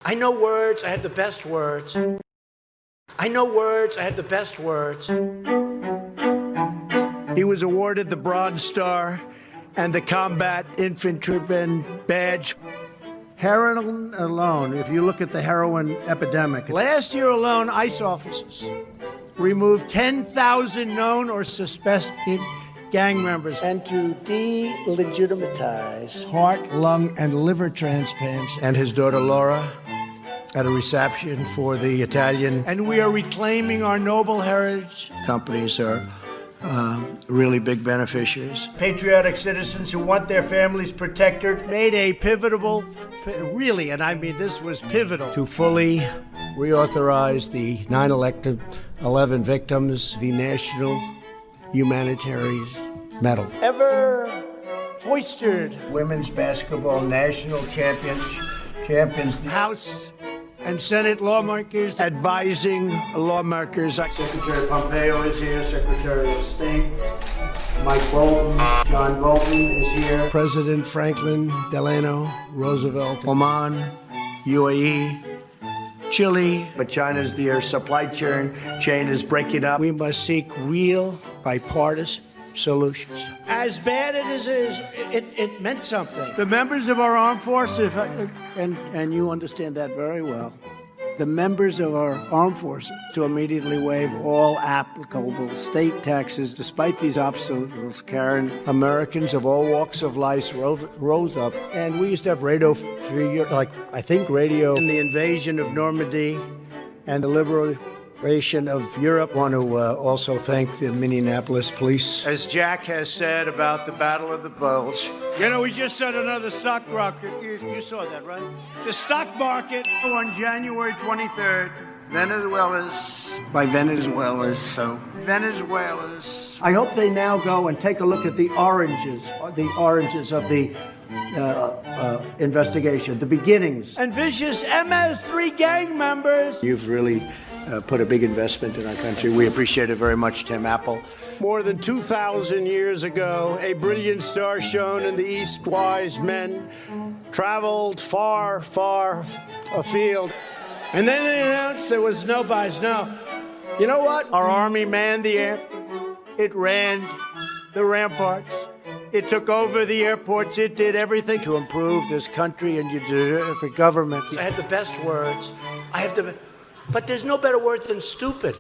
I know words, I have the best words. I know words, I have the best words. He was awarded the Bronze Star and the Combat Infantryman Badge. Heroin alone, if you look at the heroin epidemic, last year alone, ICE officers removed 10,000 known or suspected gang members. And to delegitimize heart, lung, and liver transplants. And his daughter Laura at a reception for the Italian. And we are reclaiming our noble heritage. Companies are really big beneficiaries. Patriotic citizens who want their families protected made a pivotal, really, and I mean this was pivotal, to fully reauthorize the 9/11 victims, the National Humanitarian Medal. Ever foistered women's basketball national champions, House and Senate lawmakers advising lawmakers. Secretary Pompeo is here, Secretary of State Mike Bolton, John Bolton is here, President Franklin Delano Roosevelt, Oman, UAE, Chile, but China's their supply chain is breaking up. We must seek real bipartisan solutions. As bad as it is, it meant something. The members of our armed forces, and you understand that very well, the members of our armed forces to immediately waive all applicable state taxes. Despite these obstacles, Karen, Americans of all walks of life rose up, and we used to have radio for radio in the invasion of Normandy and the liberation of Europe. I want to also thank the Minneapolis police. As Jack has said about the Battle of the Bulge, we just set another stock market. You saw that, right? The stock market on January 23rd, Venezuela's. I hope they now go and take a look at the oranges of the investigation, the beginnings. And vicious MS-3 gang members. You've really put a big investment in our country. We appreciate it very much, Tim Apple. More than 2,000 years ago, a brilliant star shone in the east. Wise men traveled far, far afield. And then they announced there was no buys. No. You know what? Our army manned the air. It ran the ramparts. It took over the airports. It did everything to improve this country, and you did it for government. I have the best words. But there's no better word than stupid.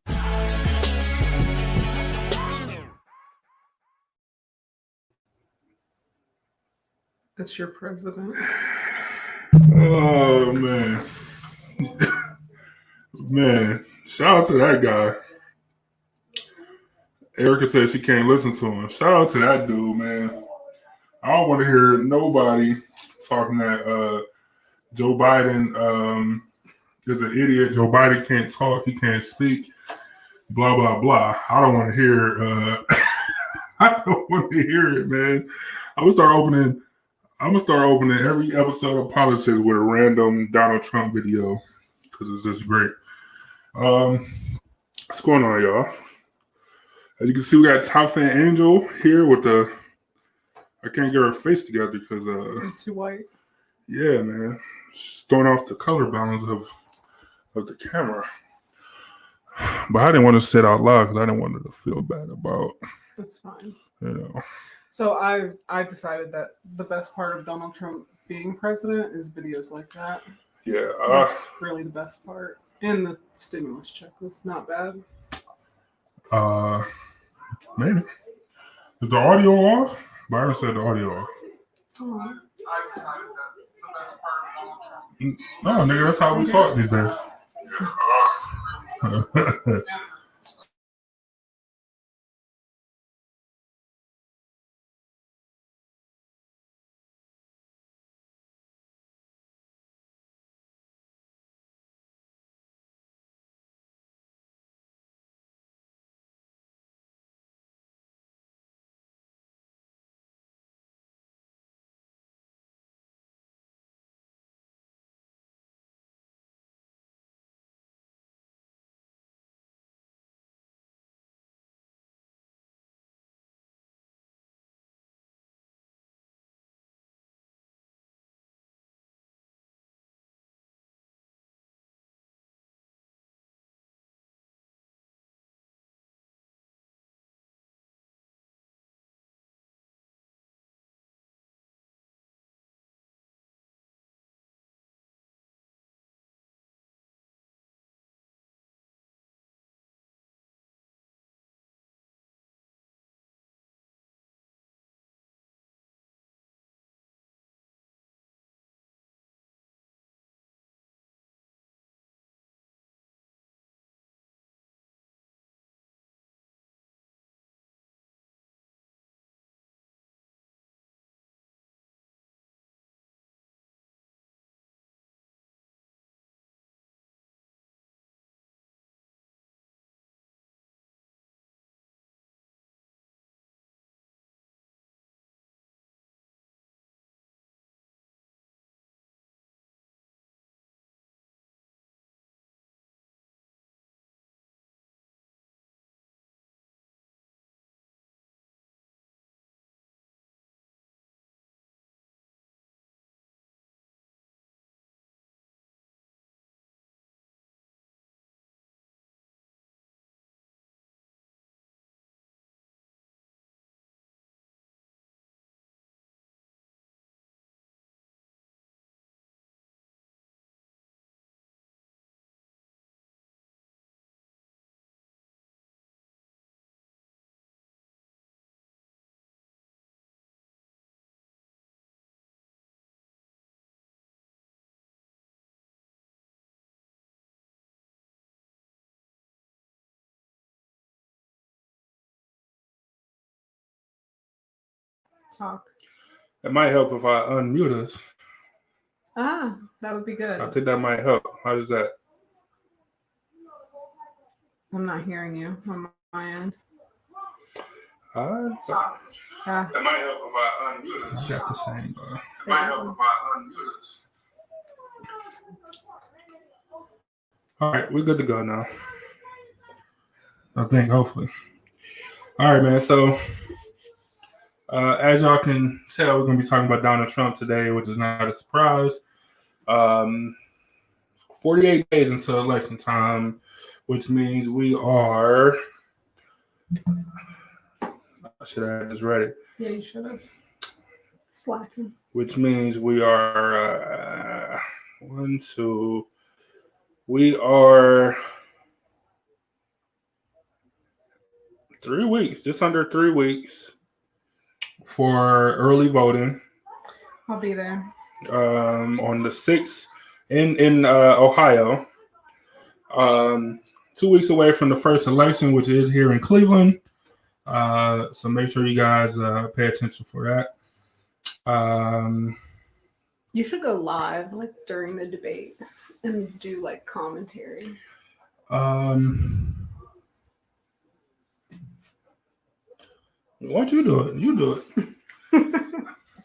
That's your president. Oh, man. Man, shout out to that guy. Erica says she can't listen to him. Shout out to that dude, man. I don't want to hear nobody talking that Joe Biden is an idiot. Joe Biden can't talk. He can't speak. Blah, blah, blah. I don't want to hear I don't want to hear it, man. I'm gonna start opening every episode of Politics with a random Donald Trump video because it's just great. What's going on, y'all? As you can see, we got Top Fan Angel here with I can't get her face together because it's too white. Yeah, man. She's throwing off the color balance of the camera. But I didn't want to say it out loud because I didn't want her to feel bad about. That's fine. So I decided that the best part of Donald Trump being president is videos like that. Yeah. That's really the best part. And the stimulus check was not bad. Maybe. Is the audio off? Byron said the audio off. I decided that the best part of Donald Trump. No, nigga, that's how we talk these days. talk. It might help if I unmute us. Ah, that would be good. I think that might help. How does that? I'm not hearing you on my end. It Yeah. might help if I unmute us. I got the same. It There might you help go. if I unmute us. All right, we're good to go now. I think, hopefully. All right, man. So, as y'all can tell, we're going to be talking about Donald Trump today, which is not a surprise. 48 days until election time, which means we are. I should have had this ready. Yeah, you should have. Slacking. Which means we are we are 3 weeks, just under 3 weeks for early voting. I'll be there. On the 6th in Ohio. 2 weeks away from the first election, which is here in Cleveland. So make sure you guys pay attention for that. You should go live like during the debate and do like commentary. Why don't you do it? You do it.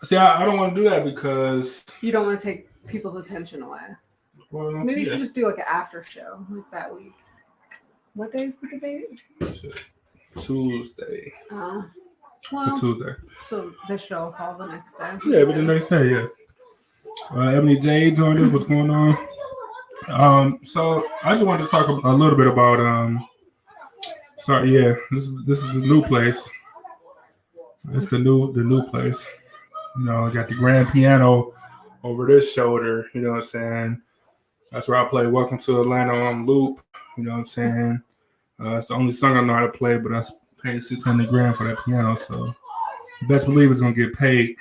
See, I don't want to do that because You don't want to take people's attention away. Well, Maybe you should just do like an after show like that week. What day is the debate? Tuesday. Well, It's a Tuesday. so this show will fall the next day. Yeah, but the next day, yeah. Ebony J joined us. What's going on? So I just wanted to talk a little bit about Sorry, yeah. This is the new place. It's the new place. You know, I got the grand piano over this shoulder. You know what I'm saying? That's where I play Welcome to Atlanta on loop. You know what I'm saying? It's the only song I know how to play, but I paid $600,000 for that piano, so you best believe it's gonna get paid.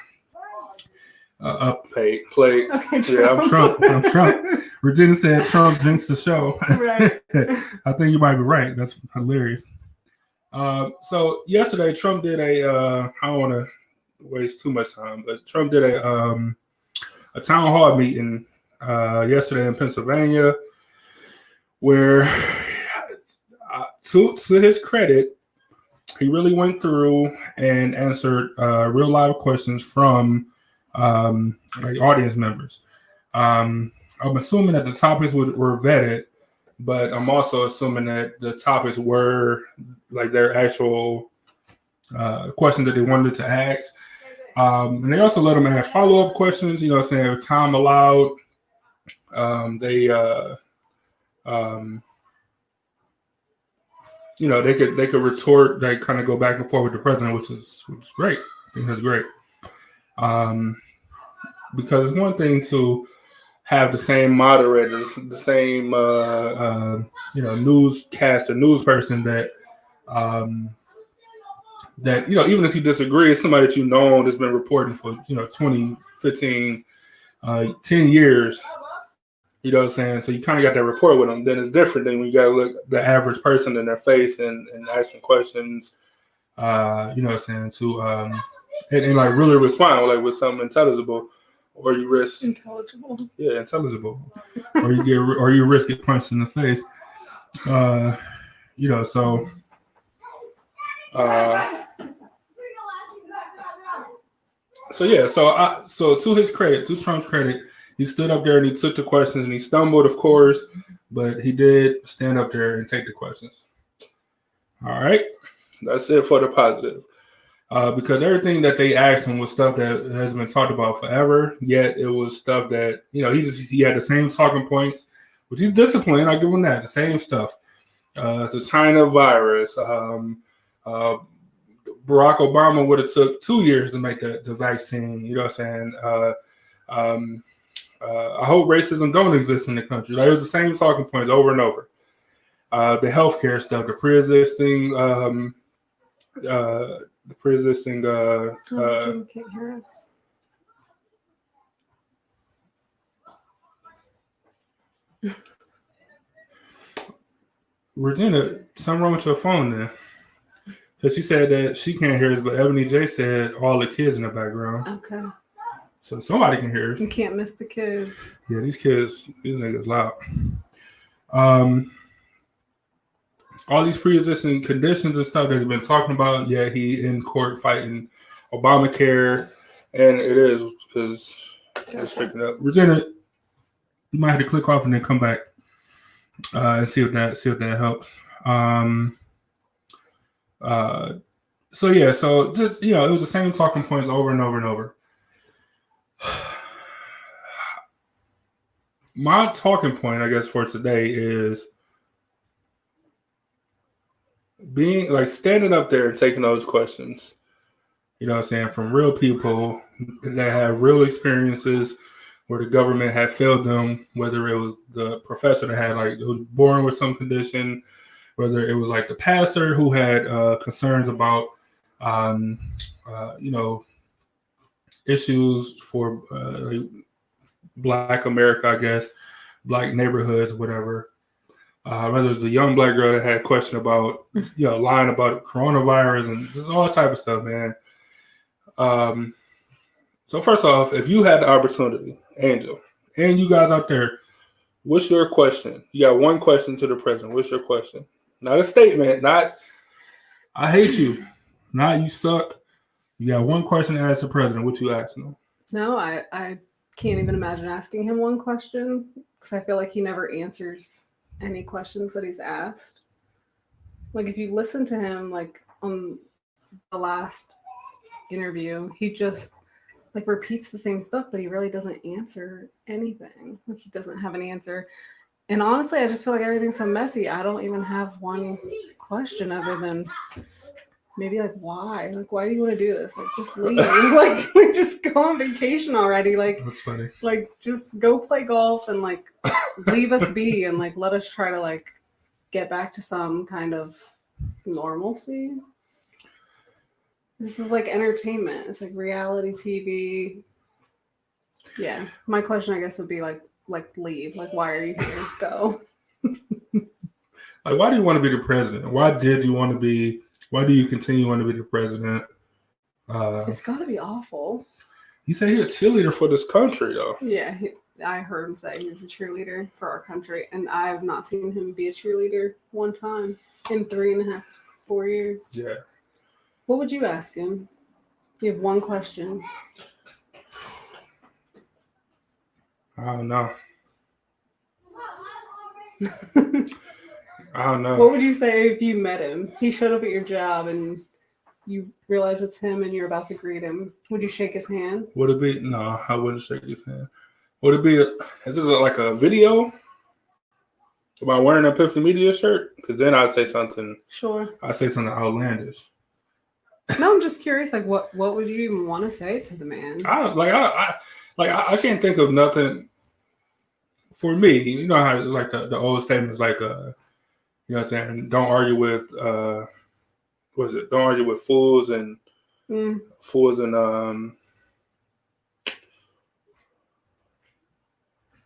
Played. Okay, Yeah, I'm Trump. Regina said Trump drinks the show. Right. I think you might be right. That's hilarious. So yesterday, Trump did I don't want to waste too much time, but Trump did a town hall meeting yesterday in Pennsylvania, where, to his credit, he really went through and answered real live questions from like audience members. I'm assuming that the topics were vetted, but I'm also assuming that the topics were like their actual questions that they wanted to ask. And they also let them ask follow-up questions, you know what I'm saying, if time allowed. You know, they could retort, they kind of go back and forth with the president, which is great. I think that's great. Because it's one thing to have the same moderator, the same newscaster, news person that you know, even if you disagree, it's somebody that you know that's been reporting for 20, 15, 10 years. You know what I'm saying? So you kind of got that rapport with them. Then it's different than when you got to look the average person in their face and ask them questions. You know what I'm saying? To and like really respond like with something intelligible, or you risk intelligible. Yeah, intelligible, or you risk it punched in the face. You know, so. So to his credit, to Trump's credit, he stood up there and he took the questions and he stumbled, of course, but he did stand up there and take the questions. All right, that's it for the positive. Because everything that they asked him was stuff that has been talked about forever. Yet it was stuff that he had the same talking points, which he's disciplined. I give him that, the same stuff. It's a China virus. Barack Obama would have took 2 years to make the vaccine. You know what I'm saying? I hope racism don't exist in the country. Like, it was the same talking points over and over. The healthcare stuff, the pre-existing. Jim can't hear us. Regina, something wrong with your phone there. Because she said that she can't hear us, but Ebony J said all the kids in the background. Okay. So somebody can hear us. You can't miss the kids. Yeah, these niggas loud. All these pre-existing conditions and stuff that he's been talking about, yeah, he in court fighting Obamacare, and it is because it's picking up. Regina, you might have to click off and then come back and see if that helps. So yeah, so just it was the same talking points over and over and over. My talking point, I guess, for today is being like standing up there and taking those questions, you know what I'm saying, from real people that have real experiences where the government had failed them, whether it was the professor that had like was born with some condition, whether it was like the pastor who had concerns about issues for like Black America, I guess, Black neighborhoods, whatever. Whether it was the young Black girl that had a question about, lying about coronavirus and just all type of stuff, man. So first off, if you had the opportunity, Angel, and you guys out there, what's your question? You got one question to the president. What's your question? Not a statement, not I hate you, not you suck. You got one question to ask the president. What you asking him? No, I can't even imagine asking him one question because I feel like he never answers any questions that he's asked. Like if you listen to him, like on the last interview, he just like repeats the same stuff, but he really doesn't answer anything. Like he doesn't have an answer. And honestly, I just feel like everything's so messy. I don't even have one question other than maybe like why? Like why do you want to do this? Like just leave. like just go on vacation already. Like That's funny. Like just go play golf and like leave us be and like let us try to like get back to some kind of normalcy. This is like entertainment. It's like reality TV. Yeah. My question I guess would be like leave. Like why are you here? Go. Like why do you want to be the president? Why did you want to be? Why do you continue want to be the president? It's got to be awful. He said he's a cheerleader for this country, though. Yeah, I heard him say he was a cheerleader for our country, and I have not seen him be a cheerleader one time in 3.5, 4 years. Yeah. What would you ask him? You have one question. I don't know. I don't know. What would you say if you met him? He showed up at your job and you realize it's him and you're about to greet him. Would you shake his hand? Would it be? No, I wouldn't shake his hand. Would it be? Is this like a video about wearing an Epiphany Media shirt? Because then I'd say something. Sure. I'd say something outlandish. No, I'm just curious. Like, what would you even want to say to the man? I can't think of nothing. For me, you know how like the old statement is like you know what I'm saying? Don't argue with Don't argue with fools and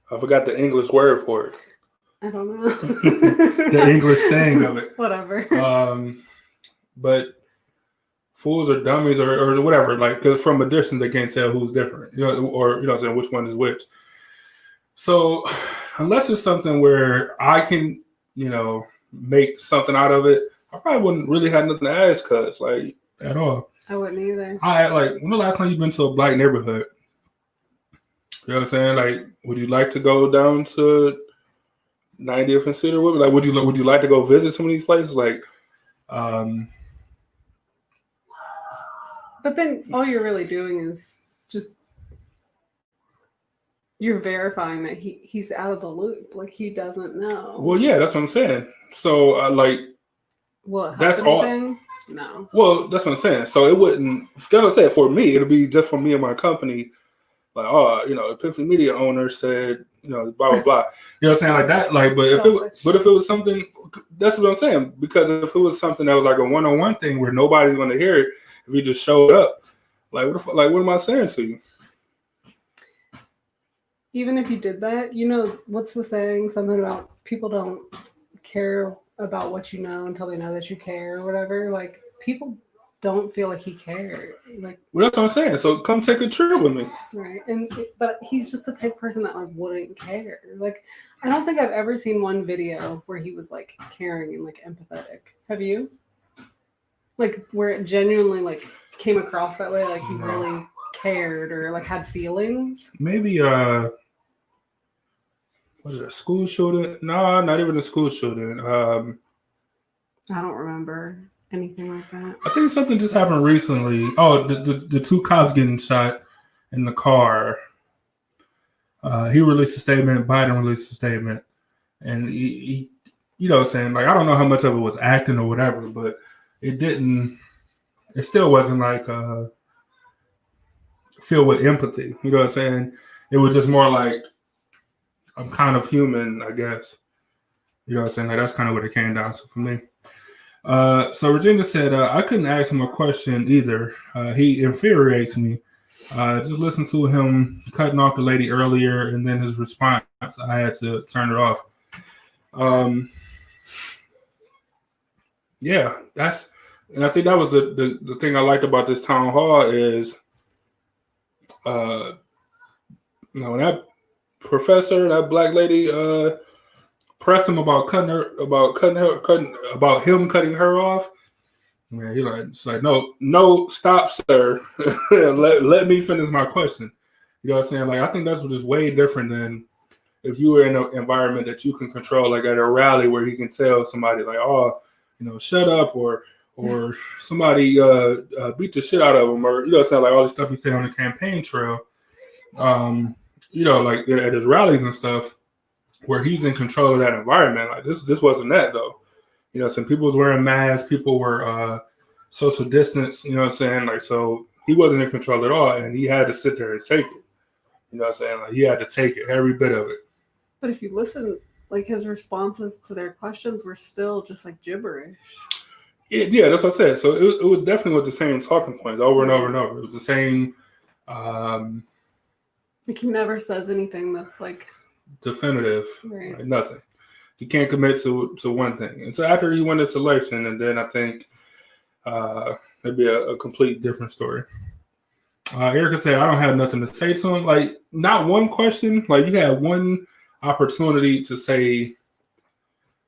I forgot the English word for it. I don't know. The English saying of it. Whatever. But fools or dummies or whatever, like, because from a distance they can't tell who's different, or you know what I'm saying, which one is which. So unless it's something where I can, make something out of it, I probably wouldn't really have nothing to ask, cuz like at all. I wouldn't either. When the last time you've been to a Black neighborhood? You know what I'm saying? Like, would you like to go down to 90th and Cedarwood? Like, would you like to go visit some of these places? Like, but then all you're really doing is just you're verifying that he's out of the loop. Like he doesn't know. Well, yeah, that's what I'm saying. So, what? That's anything? all. No. Well, that's what I'm saying. So it wouldn't. That's what I'm saying. For me, it'll be just for me and my company. Like, Epiphany Media owner said, blah blah blah. You know what I'm saying, like that. Like, but if it was something, that's what I'm saying. Because if it was something that was like a one-on-one thing where nobody's going to hear it, if you just showed up, what am I saying to you? Even if you did that, what's the saying? Something about people don't care about what you know until they know that you care or whatever. Like, people don't feel like he cared. Like, Well, that's what I'm saying. So come take a trip with me. right. But he's just the type of person that like wouldn't care. Like, I don't think I've ever seen one video where he was like caring and like empathetic. Have you? Like where it genuinely like came across that way, like he really cared or like had feelings. Maybe was it a school shooting? No, not even a school shooting. I don't remember anything like that. I think something just happened recently. Oh, the two cops getting shot in the car. He released a statement. Biden released a statement, and he you know, saying like I don't know how much of it was acting or whatever, but it didn't. It still wasn't like filled with empathy. You know what I'm saying? It was just more like I'm kind of human, I guess. You know what I'm saying? Like that's kind of what it came down to for me. So Regina said, I couldn't ask him a question either. He infuriates me. Just listen to him cutting off the lady earlier and then his response. I had to turn it off. Yeah, and I think that was the thing I liked about this town hall is, that professor, that black lady, pressed him about him cutting her off. Man, it's like, no, stop, sir. let me finish my question. You know what I'm saying? Like, I think that's what is way different than if you were in an environment that you can control, like at a rally where you can tell somebody like, oh, shut up, or somebody beat the shit out of them, or what I'm saying, like all the stuff he said on the campaign trail. Like at his rallies and stuff, where he's in control of that environment. Like this wasn't that though. Some people was wearing masks, people were social distance, you know what I'm saying? Like, so he wasn't in control at all, and he had to sit there and take it. You know what I'm saying? Like, he had to take it, every bit of it. But if you listen, like his responses to their questions were still just like gibberish. Yeah, that's what I said. So it was definitely with the same talking points over and over and over. It was the same. Like he never says anything that's like definitive, right. Like nothing. He can't commit to one thing. And so after he won this election, and then I think it'd be a complete different story. Erica said, I don't have nothing to say to him. Like, not one question. Like, you had one opportunity to say,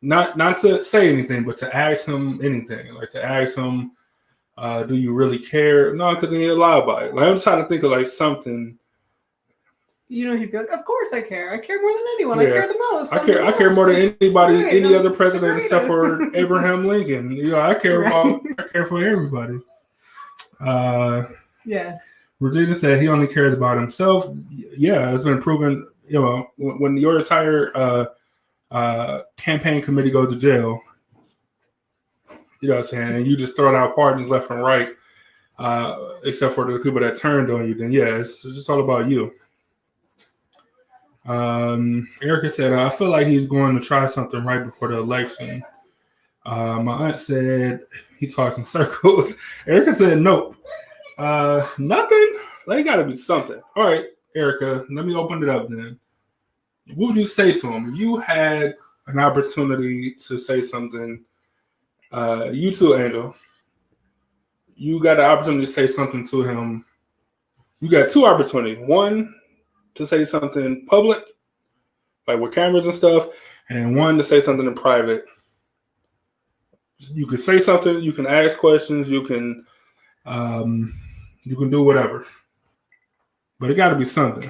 not to say anything, but to ask him anything. Like, to ask him, do you really care? No, because he didn't lie about it. Like, I'm just trying to think of, like, something. He'd be like, of course I care. I care more than anyone. Yeah. I care the most. I care more than anybody, any other president except for Abraham Lincoln. I care for everybody. Yes. Regina said he only cares about himself. Yeah, it's been proven, when your entire campaign committee goes to jail, you know what I'm saying, and you just throw out pardons left and right, except for the people that turned on you, then yeah, it's just all about you. Erica said, I feel like he's going to try something right before the election. My aunt said he talks in circles. Erica said, nope. Nothing? Like, gotta be something. All right, Erica, let me open it up then. What would you say to him? If you had an opportunity to say something, you too, Angel, you got the opportunity to say something to him. You got two opportunities. One, to say something public, like with cameras and stuff, and then one to say something in private. You can say something, you can ask questions, you can do whatever, but it got to be something.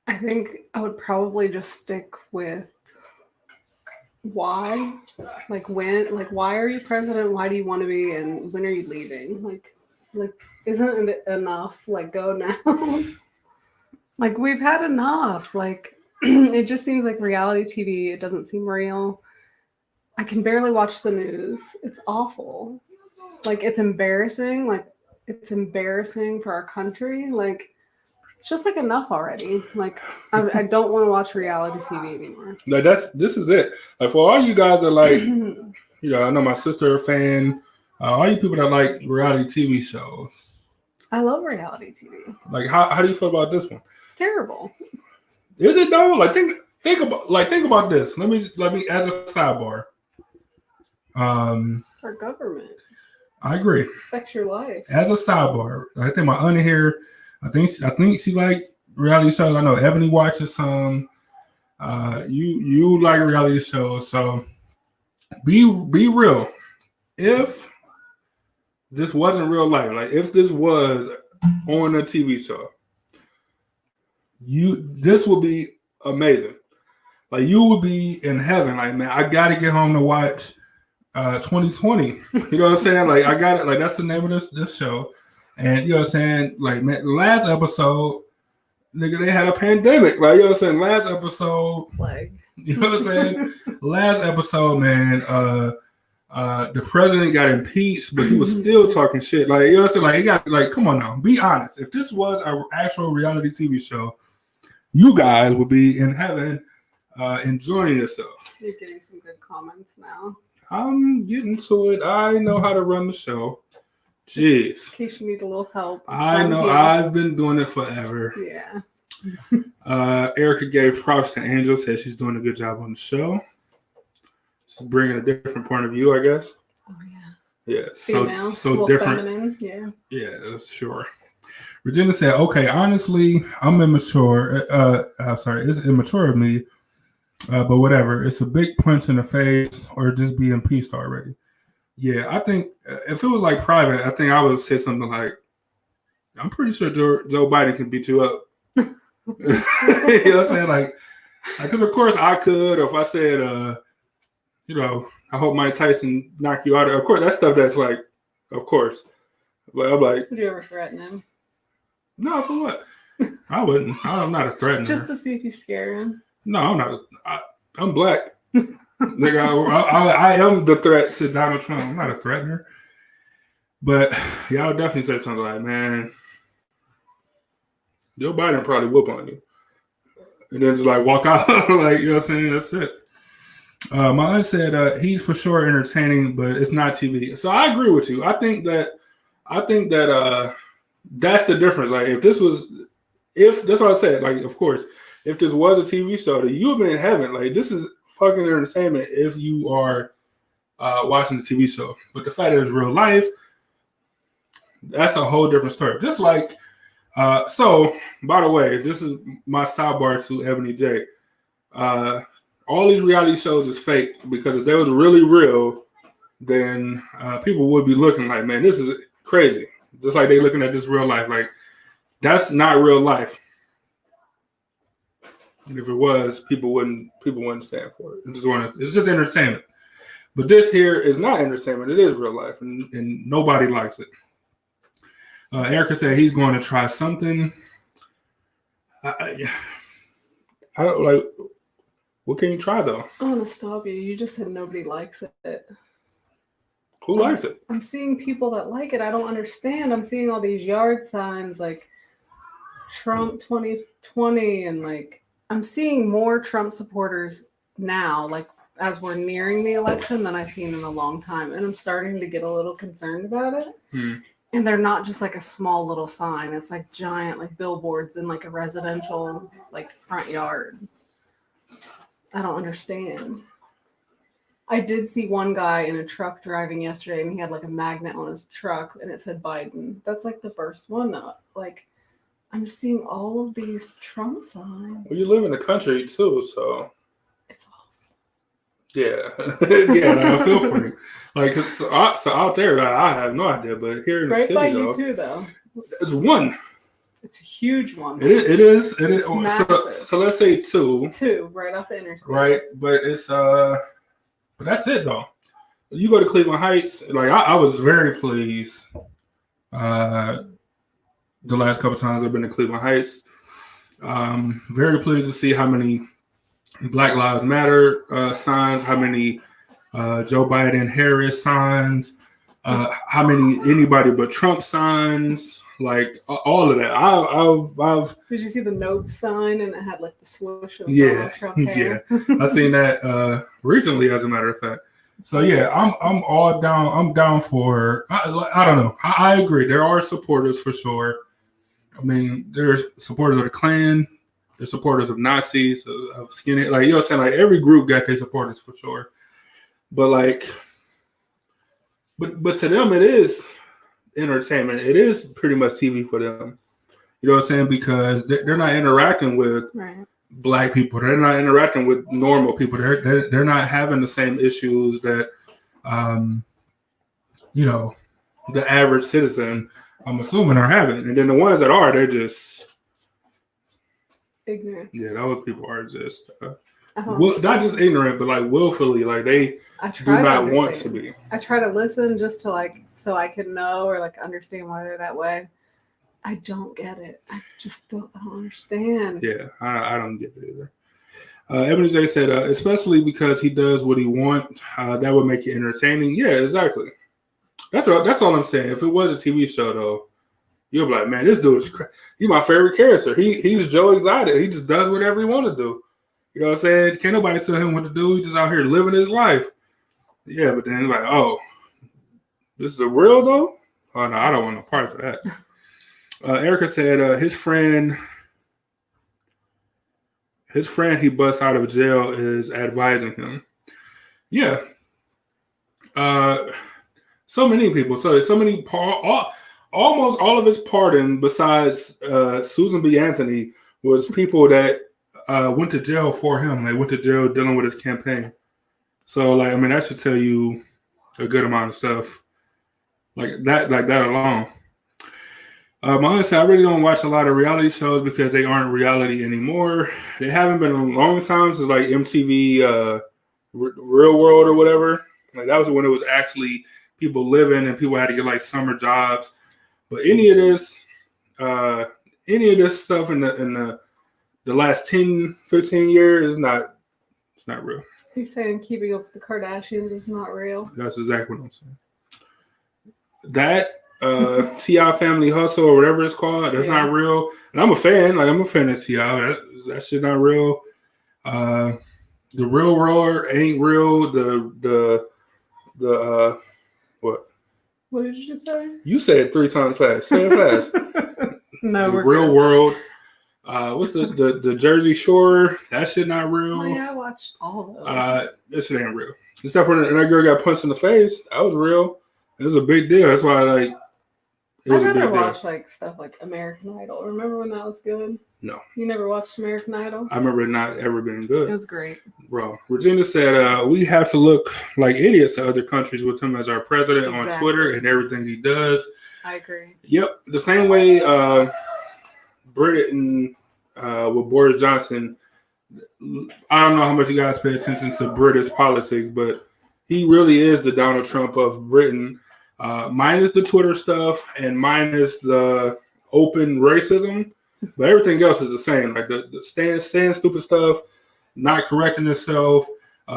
I think I would probably just stick with why, like when, like why are you president? Why do you want to be, and when are you leaving? Like isn't it enough? Like, go now. Like, we've had enough. Like, it just seems like reality TV. It doesn't seem real. I can barely watch the news. It's awful. Like, it's embarrassing. Like, it's embarrassing for our country. Like, it's just like enough already. Like, I don't want to watch reality TV anymore. Like, this is it. Like, for all you guys that like, I know my sister a fan. All you people that like reality TV shows. I love reality TV. Like, how do you feel about this one? It's terrible. Is it though? Like, think about this. Let me as a sidebar. It's our government. I agree. It affects your life. As a sidebar, I think my aunt here, I think she like reality shows. I know Ebony watches some. You like reality shows, so be real. If this wasn't real life, like if this was on a TV show, this would be amazing. Like you would be in heaven. Like, man, I gotta get home to watch 2020. You know what I'm saying? Like I got it. Like that's the name of this show. And you know what I'm saying? Like man, the last episode, nigga, they had a pandemic. Like you know what I'm saying? Last episode, you know what I'm saying? Last episode, man, the president got impeached, but he was still talking shit. Like, you know what I'm saying? Like, he got, like, come on now, be honest. If this was an actual reality TV show, you guys would be in heaven enjoying yourself. You're getting some good comments now. I'm getting to it. I know how to run the show. Jeez. In case you need a little help. I know. Here. I've been doing it forever. Yeah. Erica gave props to Angel, said she's doing a good job on the show. She's bringing a different point of view, I guess. Oh, yeah. Yeah. Female, so different. Feminine. Yeah. Yeah, sure. Regina said, okay, honestly, I'm immature. It's immature of me. But whatever. It's a big punch in the face or just be impeached already. Yeah, I think if it was like private, I think I would say something like, I'm pretty sure Joe Biden can beat you up. You know what I'm saying? Like, because of course I could, or if I said, you know, I hope Mike Tyson knock you out. Of course, that's stuff that's like, of course. But I'm like, would you ever threaten him? No, for what? I wouldn't. I'm not a threatener. Just to see if you scare him. No, I'm not. I'm black. Nigga, I am the threat to Donald Trump. I'm not a threatener. But yeah, I would definitely say something like, man, Joe Biden probably whoop on you. And then just like walk out. Like, you know what I'm saying? That's it. My aunt said he's for sure entertaining, but it's not TV. So I agree with you. I think that that's the difference. Like if that's what I said, like of course, if this was a TV show, that you have been in heaven. Like this is fucking entertainment if you are watching the TV show. But the fact that it's real life, that's a whole different story. Just like, so by the way, this is my sidebar to Ebony J. All these reality shows is fake because if they was really real, then people would be looking like, man, this is crazy. Just like they looking at this real life. Like that's not real life. And if it was, people wouldn't stand for it. It's just entertainment. But this here is not entertainment. It is real life, and nobody likes it. Erica said he's going to try something. I like. What can you try though? I want to stop you. You just said nobody likes it. Who likes it? I'm seeing people that like it. I don't understand. I'm seeing all these yard signs like Trump 2020 and like I'm seeing more Trump supporters now, like as we're nearing the election than I've seen in a long time. And I'm starting to get a little concerned about it. And they're not just like a small little sign. It's like giant like billboards in like a residential like front yard. I don't understand. I did see one guy in a truck driving yesterday and he had like a magnet on his truck and it said Biden. That's like the first one though. Like I'm seeing all of these Trump signs. Well, you live in the country too, so it's awful. Yeah, yeah, like, I feel for you. Like so out there, I have no idea, but here in the city, right by you too, though. It's one. It's a huge one. It is. It's massive. So let's say two. Two right off the interstate. Right, but it's but that's it though. You go to Cleveland Heights, like I was very pleased. The last couple times I've been to Cleveland Heights, very pleased to see how many Black Lives Matter signs, how many Joe Biden Harris signs, how many anybody but Trump signs, like all of that. I've Did you see the Nope sign and it had like the swoosh of Trump hair? Yeah, I seen that recently, as a matter of fact. So yeah, I'm all down. I'm down for. I don't know. I agree. There are supporters for sure. I mean, there's supporters of the Klan. There's supporters of Nazis, of skinhead. Like you know what I'm saying. Like every group got their supporters for sure. But like, But to them, it is entertainment. It is pretty much TV for them. You know what I'm saying? Because they're not interacting with Right. Black people. They're not interacting with normal people. They're not having the same issues that, you know, the average citizen, I'm assuming, are having. And then the ones that are, they're just Ignorant. yeah. Those people are just I don't not understand. just ignorant, but like willfully, like they I do try to not want understand. to be. I try to listen just to like so I can know or like understand why they're that way. I don't get it. I don't understand. Yeah, I don't get it either. Ebony J said, especially because he does what he wants, that would make it entertaining. Yeah, exactly. That's all I'm saying. If it was a TV show, though, you'll be like, man, this dude is he's my favorite character. He's Joe Exotic. He just does whatever he want to do. You know what I'm saying? Can't nobody tell him what to do. He's just out here living his life. Yeah, but then it's like, oh, this is a real though? Oh no, I don't want no part of that. Erica said his friend he busts out of jail is advising him. Yeah. So many people. So many almost all of his pardon besides Susan B. Anthony was people that went to jail for him. They went to jail dealing with his campaign. So like I mean that should tell you a good amount of stuff. Like that alone. My other side, I really don't watch a lot of reality shows because they aren't reality anymore. They haven't been in a long time since like MTV Real World or whatever. Like that was when it was actually people living and people had to get like summer jobs. But any of this stuff in the last 10, 15 years is not real. You're saying keeping up with the Kardashians is not real? That's exactly what I'm saying. That T.I. Family Hustle or whatever it's called, that's not real. And I'm a fan. Like I'm a fan of T.I. That shit not real. The Real World ain't real. The what? What did you just say? You said it 3 times fast. Say it fast. No, The we're Real good. World. What's the Jersey Shore? That shit not real. Oh yeah, I watched all of those. This shit ain't real. Except for that girl got punched in the face. That was real. It was a big deal. That's why it was I'd a big rather deal. watch like stuff like American Idol. Remember when that was good? No. You never watched American Idol? I remember it not ever being good. It was great. Bro, Regina said we have to look like idiots to other countries with him as our president on Twitter and everything he does. I agree. Yep. The same way Britain with Boris Johnson, I don't know how much you guys pay attention to British politics, but he really is the Donald Trump of Britain. Minus the Twitter stuff and minus the open racism, but everything else is the same. Like the saying stupid stuff, not correcting himself,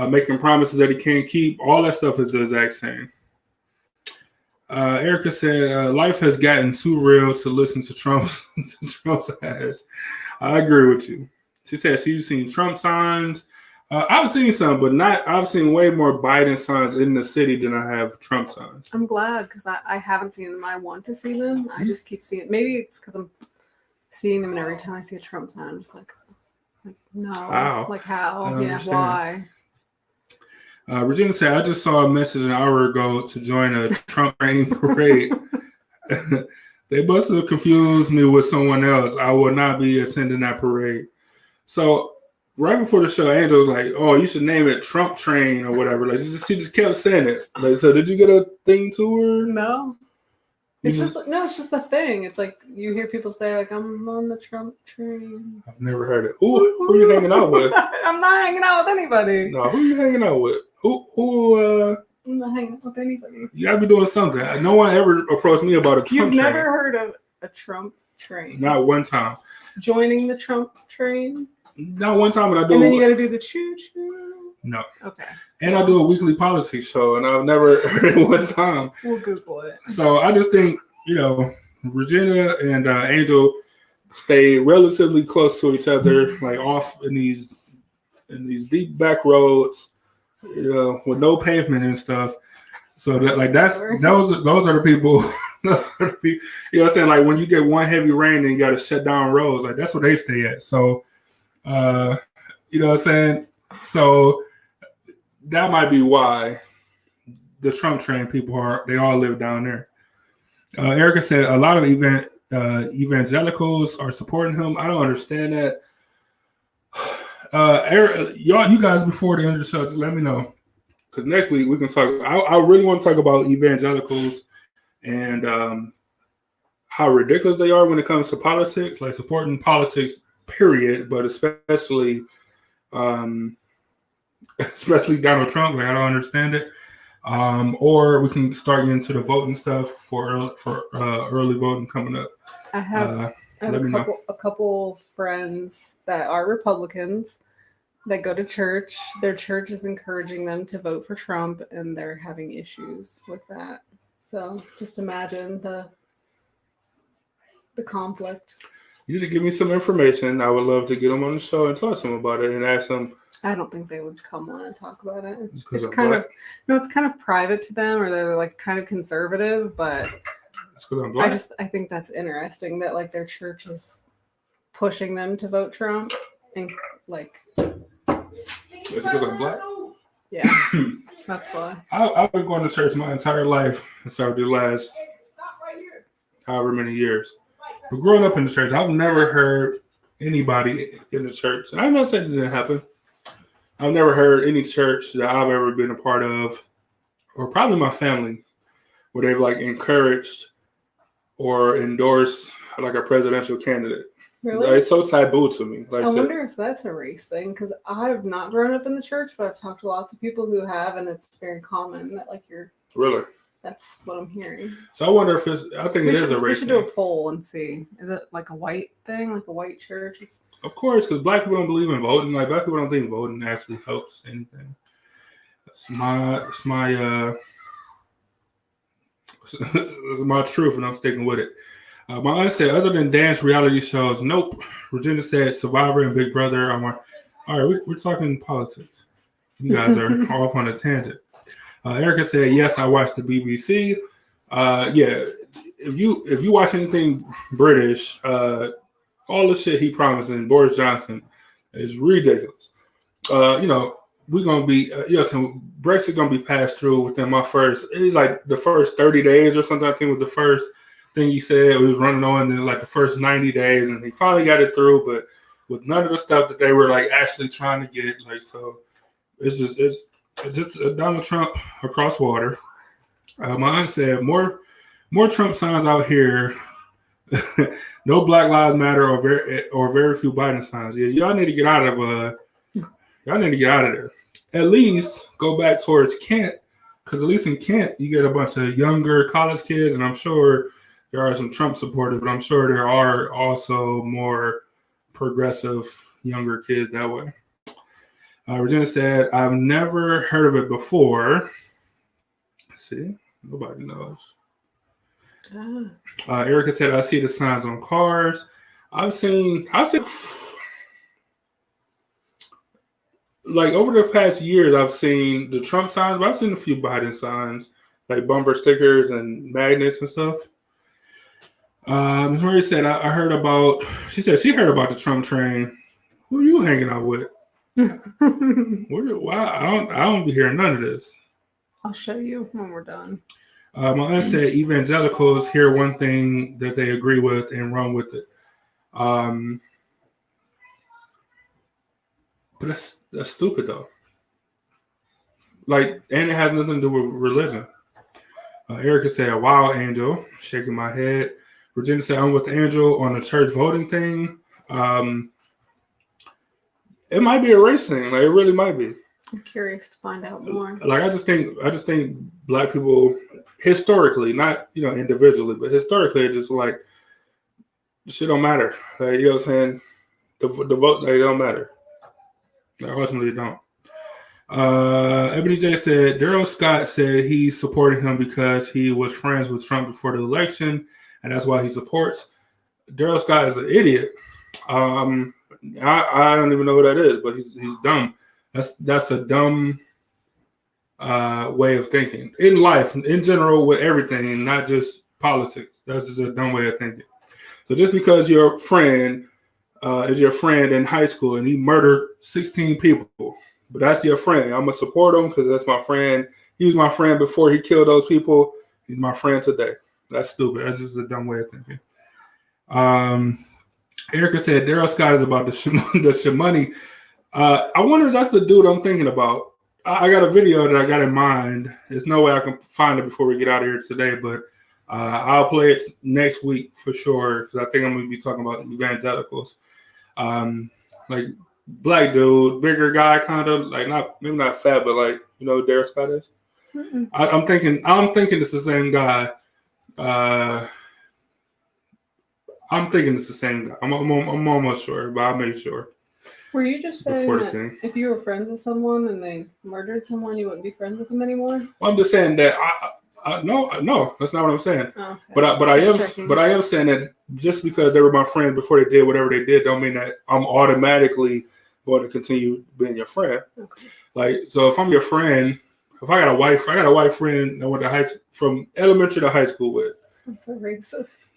making promises that he can't keep. All that stuff is the exact same. Erica said, life has gotten too real to listen to Trump's ass. I agree with you. She said she's seen Trump signs. I've seen some, but I've seen way more Biden signs in the city than I have Trump signs. I'm glad because I haven't seen them. I want to see them. I just keep seeing. Maybe it's because I'm seeing them, and every time I see a Trump sign, I'm just like no, How? like how? I don't Yeah, understand. why? Regina said, I just saw a message an hour ago to join a Trump train parade. They must have confused me with someone else. I will not be attending that parade. So right before the show, Angel was like, "Oh, you should name it Trump Train or whatever." Like she just kept saying it. Like, so did you get a thing to her? No. It's just the thing. It's like you hear people say like I'm on the Trump train. I've never heard it. Who are you hanging out with? I'm not hanging out with anybody. No, who are you hanging out with? Who I'm not hanging out with anybody. you gotta be doing something. No one ever approached me about a Trump You've train. never heard of a Trump train? Not one time. Joining the Trump train? Not one time, but I do. And then you got to do the choo-choo? No. Okay. And I do a weekly politics show, and I've never heard it one time. We'll Google it. So I just think, Regina and Angel stay relatively close to each other, like off in these deep back roads, with no pavement and stuff. So that those are the people. Those are the people. You know what I'm saying? Like when you get one heavy rain and you got to shut down roads, like that's where they stay at. So, you know what I'm saying? So that might be why the Trump train people they all live down there. Erica said a lot of evangelicals are supporting him. I don't understand that. You guys, before the end of the show, just let me know, because next week we can talk. I really want to talk about evangelicals and how ridiculous they are when it comes to politics, like supporting politics, period. But especially Donald Trump. Like, I don't understand it. Or we can start getting into the voting stuff for early voting coming up. I have a couple friends that are Republicans that go to church. Their church is encouraging them to vote for Trump, and they're having issues with that. So just imagine the conflict. You should give me some information. I would love to get them on the show and talk to them about it and ask them. I don't think they would come on and talk about it. It's kind of it's kind of private to them, or they're like kind of conservative. But I think that's interesting that like their church is pushing them to vote Trump, and like it's because I'm black. Yeah, that's why. I've been going to church my entire life, except the last however many years. But growing up in the church, I've never heard anybody in the church. And I'm not saying it didn't happen. I've never heard any church that I've ever been a part of, or probably my family, where they've like encouraged or endorsed like a presidential candidate. Really? Like, it's so taboo to me. Like, I wonder if that's a race thing, because I've not grown up in the church, but I've talked to lots of people who have, and it's very common that like you're really. That's what I'm hearing. So I wonder if I think it is a race thing. We should do a poll and see. Is it like a white thing, like a white church? Of course, because black people don't believe in voting. Like, black people don't think voting actually helps anything. That's my truth, and I'm sticking with it. My aunt said, other than dance reality shows, nope. Regina said Survivor and Big Brother. I'm like, all right, we're talking politics. You guys are off on a tangent. Erica said, yes, I watched the BBC. Yeah, if you watch anything British, all the shit he promising Boris Johnson is ridiculous. We're gonna be Brexit gonna be passed through within it's like the first 30 days or something. I think was the first thing he said. He was running on. There's like the first 90 days, and he finally got it through, but with none of the stuff that they were like actually trying to get. Like, so it's just Donald Trump across water. My aunt said more Trump signs out here. No Black Lives Matter or very few Biden signs. Yeah, y'all need to get out of there. At least go back towards Kent, because at least in Kent you get a bunch of younger college kids, and I'm sure there are some Trump supporters, but I'm sure there are also more progressive younger kids that way. Regina said, I've never heard of it before. See, nobody knows. Erica said, I see the signs on cars. I've seen like over the past years, I've seen the Trump signs, but I've seen a few Biden signs, like bumper stickers and magnets and stuff. Ms. Murray said, she said she heard about the Trump train. Who are you hanging out with? Why? I don't be hearing none of this. I'll show you when we're done. My aunt said evangelicals hear one thing that they agree with and run with it. But that's stupid though. Like, and it has nothing to do with religion. Erica said, wow, Angel, shaking my head. Regina said, I'm with Angel on the church voting thing. It might be a race thing. Like, it really might be. I'm curious to find out more. Like, I just think black people historically, not individually, but historically, it's just like shit don't matter. Like, you know what I'm saying? The vote, they don't matter. Like, ultimately, it don't. Ebony J said Daryl Scott said he's supporting him because he was friends with Trump before the election, and that's why he supports. Daryl Scott is an idiot. I don't even know who that is, but he's dumb. That's a dumb way of thinking in life, in general, with everything, not just politics. That's just a dumb way of thinking. So just because your friend is your friend in high school and he murdered 16 people, but that's your friend, I'm gonna support him because that's my friend he was my friend before he killed those people. He's my friend today. That's stupid. That's just a dumb way of thinking. Erica said Daryl Scott is about the money. I wonder if that's the dude I'm thinking about. I got a video that I got in mind. There's no way I can find it before we get out of here today, but I'll play it next week for sure because I think I'm going to be talking about evangelicals. Like black dude, bigger guy, kind of like maybe not fat, but like Daryl Scott is. I'm thinking it's the same guy. I'm thinking it's the same guy. I'm almost sure, but I'll make sure. Were you just saying that if you were friends with someone and they murdered someone, you wouldn't be friends with them anymore? Well, I'm just saying that no, that's not what I'm saying. Oh, okay. But I am saying that just because they were my friends before they did whatever they did, don't mean that I'm automatically going to continue being your friend. Okay. Like, so if I'm your friend, if I got a white friend I went to from elementary to high school with. That's so racist.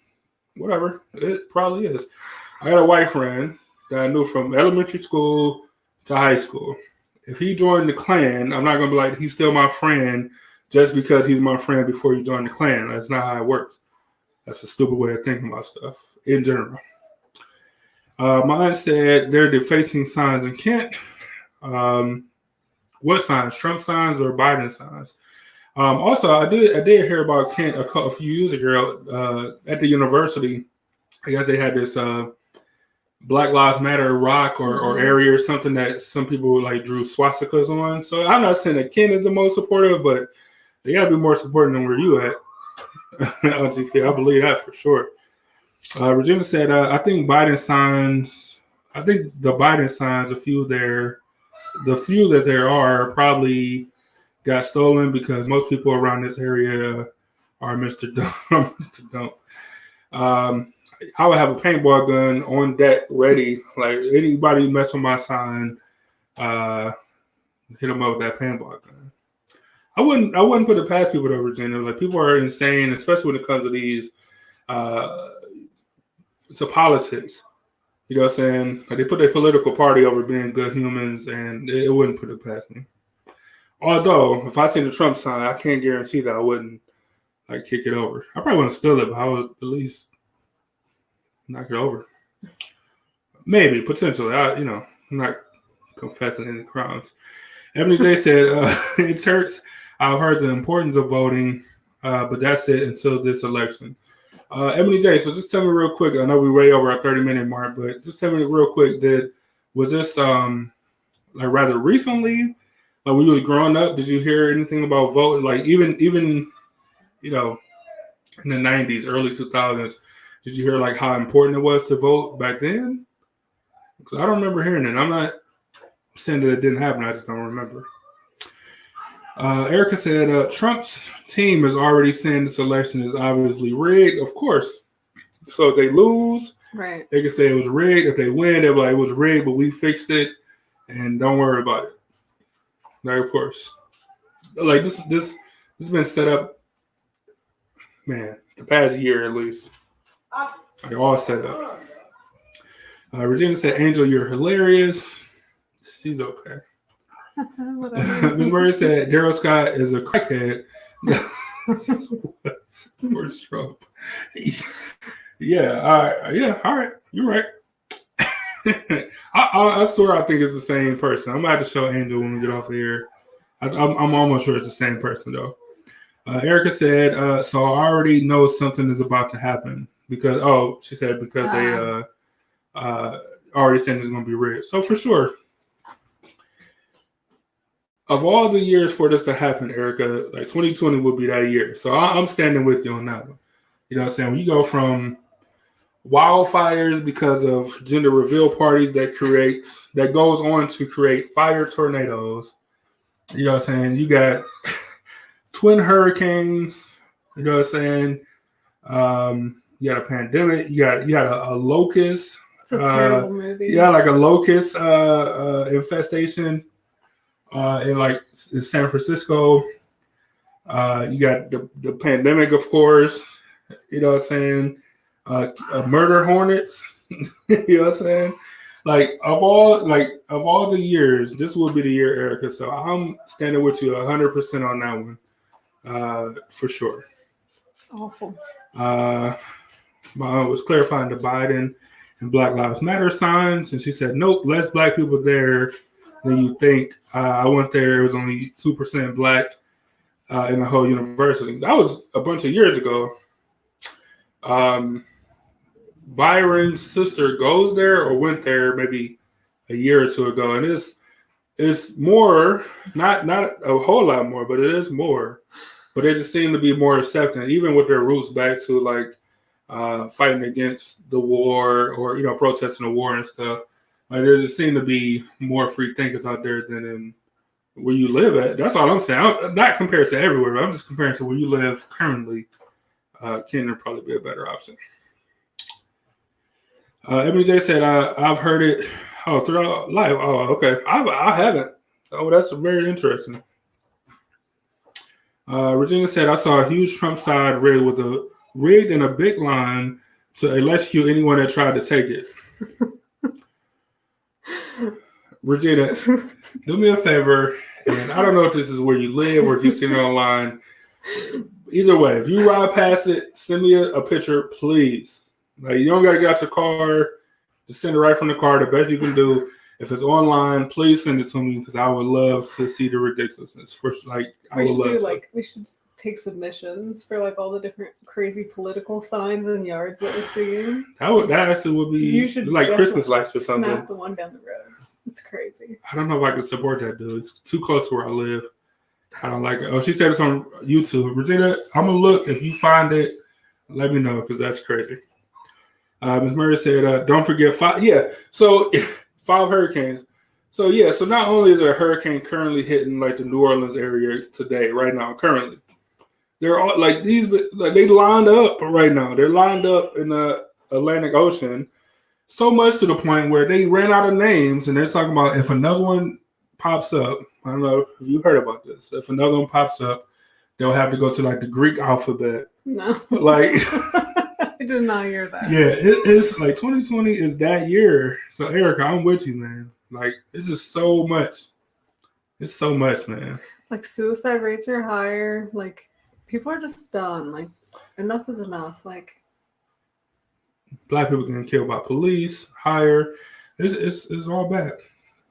Whatever, it probably is. I got a white friend that I knew from elementary school to high school. If he joined the Klan, I'm not gonna be like he's still my friend just because he's my friend before he joined the Klan. That's not how it works. That's a stupid way of thinking about stuff in general. My aunt said they're defacing signs in Kent. What signs? Trump signs or Biden signs? Also, I did hear about Kent a few years ago at the university. I guess they had this Black Lives Matter rock or area or something that some people like drew swastikas on. So I'm not saying that Kent is the most supportive, but they gotta be more supportive than where you at. I believe that for sure. Regina said, I think the Biden signs, the few that there are probably got stolen because most people around this area are Mr. Dump. Mr. Dump. I would have a paintball gun on deck ready. Like anybody mess with my sign, hit them up with that paintball gun. I wouldn't put it past people though, Virginia. Like people are insane, especially when it comes to these to politics. You know what I'm saying? Like they put their political party over being good humans, and it wouldn't put it past me. Although, if I see the Trump sign, I can't guarantee that I wouldn't like kick it over. I probably wouldn't steal it, but I would at least knock it over. Maybe, potentially. I'm not confessing any crimes. Ebony J said, in church, I've heard the importance of voting, but that's it until this election. Ebony J, so just tell me real quick. I know we're way over our 30-minute mark, but just tell me real quick, was this like rather recently? Like when you was growing up, did you hear anything about voting? Like even in the 90s, early 2000s, did you hear like how important it was to vote back then? Because I don't remember hearing it. I'm not saying that it didn't happen. I just don't remember. Erica said Trump's team is already saying this election is obviously rigged. Of course. So if they lose, right, they can say it was rigged. If they win, they're like it was rigged, but we fixed it, and don't worry about it. Like, of course, like this has been set up, man, the past year at least. Like all set up. Regina said, "Angel, you're hilarious." She's okay. Ms. Murray said, "Daryl Scott is a crackhead." Where's Trump? Yeah, all right. You're right. I swear I think it's the same person. I'm gonna have to show Angel when we get off of here. I'm almost sure it's the same person though. Erica said, so I already know something is about to happen because she said because they already said it's gonna be rigged. So for sure. Of all the years for this to happen, Erica, like 2020 would be that year. So I'm standing with you on that one. You know what I'm saying? When you go from wildfires because of gender reveal parties that goes on to create fire tornadoes. You know what I'm saying? You got twin hurricanes. You know what I'm saying? You got a pandemic. You got a locust. It's a terrible movie. Yeah, like a locust infestation in San Francisco. You got the pandemic, of course. You know what I'm saying? Murder hornets. You know what I'm saying? of all the years, this will be the year, Erica. So I'm standing with you 100% on that one, for sure. Awful. My aunt was clarifying the Biden and Black Lives Matter signs, and she said, "Nope, less black people there than you think." I went there; it was only 2% black in the whole university. That was a bunch of years ago. Byron's sister goes there or went there maybe a year or two ago, and it's more, not a whole lot more, but it is more. But they just seem to be more accepting, even with their roots back to like fighting against the war or protesting the war and stuff. Like there just seem to be more free thinkers out there than in where you live at. That's all I'm saying. I'm not compared to everywhere, but I'm just comparing to where you live currently. Can there probably be a better option? Ebony J said, I've heard it throughout life. Oh, okay. I haven't. Oh, that's very interesting. Regina said, I saw a huge Trump side rigged in a big line to electrocute anyone that tried to take it. Regina, do me a favor, and I don't know if this is where you live or if you've seen it online. Either way, if you ride past it, send me a picture, please. Like, you don't got to get out your car. Just send it right from the car. The best you can do. If it's online, please send it to me because I would love to see the ridiculousness. We should take submissions for like all the different crazy political signs and yards that we're seeing. That actually would be like Christmas lights or something. Snap the one down the road. It's crazy. I don't know if I can support that, dude. It's too close to where I live. I don't like it. Oh, she said it's on YouTube. Regina, I'm going to look. If you find it, let me know because that's crazy. Ms. Murray said, don't forget 5. Yeah, so 5 hurricanes. So, yeah, so not only is there a hurricane currently hitting like the New Orleans area today, right now, currently. They're all like these, like they lined up right now. They're lined up in the Atlantic Ocean so much to the point where they ran out of names and they're talking about if another one pops up. I don't know if you heard about this. If another one pops up, they'll have to go to like the Greek alphabet. No. Like I did not hear that. Yeah, it's like 2020 is that year. So Erica, I'm with you, man. Like it's just so much. It's so much, man. Like suicide rates are higher. Like people are just done. Like enough is enough. Like black people getting killed by police, higher. It's all bad.